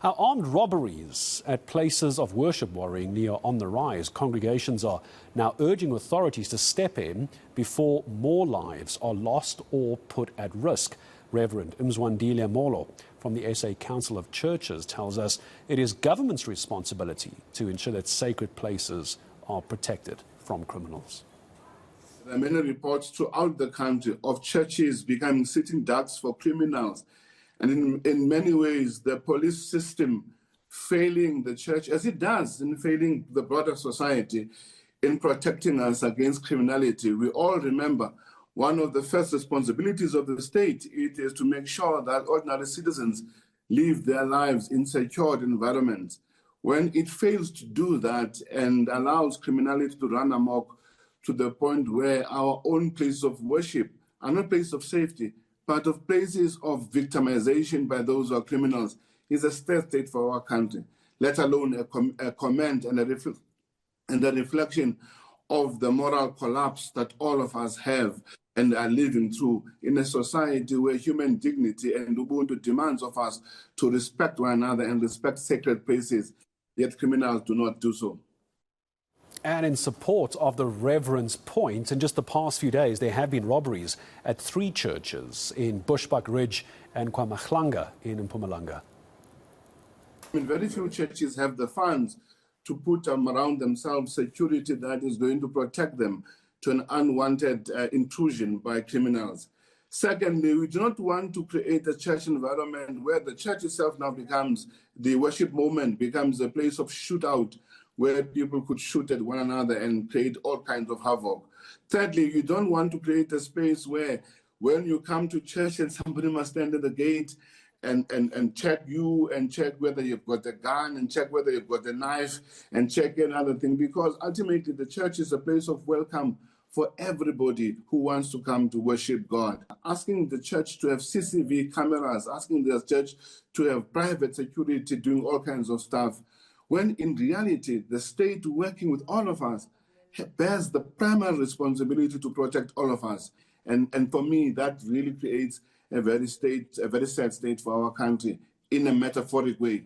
Armed robberies at places of worship worrying near on the rise. Congregations are now urging authorities to step in before more lives are lost or put at risk. Reverend Mzwandile Molo from the SA Council of Churches tells us it is government's responsibility to ensure that sacred places are protected from criminals. There are many reports throughout the country of churches becoming sitting ducks for criminals. And in many ways, the police system failing the church, as it does in failing the broader society, in protecting us against criminality. We all remember one of the first responsibilities of the state, it is to make sure that ordinary citizens live their lives in secured environments. When it fails to do that and allows criminality to run amok to the point where our own places of worship are not places of safety, but of places of victimization by those who are criminals, is a state for our country, let alone a comment and a reflection of the moral collapse that all of us have and are living through in a society where human dignity and Ubuntu demands of us to respect one another and respect sacred places, yet criminals do not do so. And in support of the Reverend's point, in just the past few days, there have been robberies at 3 churches in Bushbuck Ridge and KwaMahlanga in Mpumalanga. Very few churches have the funds to put around themselves security that is going to protect them to an unwanted intrusion by criminals. Secondly, we do not want to create a church environment where the church itself now becomes, the worship moment becomes a place of shootout, where people could shoot at one another and create all kinds of havoc. Thirdly, you don't want to create a space where when you come to church and somebody must stand at the gate and check you and check whether you've got a gun and check whether you've got a knife and check another thing, because ultimately the church is a place of welcome for everybody who wants to come to worship God. Asking the church to have CCTV cameras, asking the church to have private security doing all kinds of stuff, when in reality, the state working with all of us bears the primary responsibility to protect all of us. And for me, that really creates a very sad state for our country in a metaphoric way.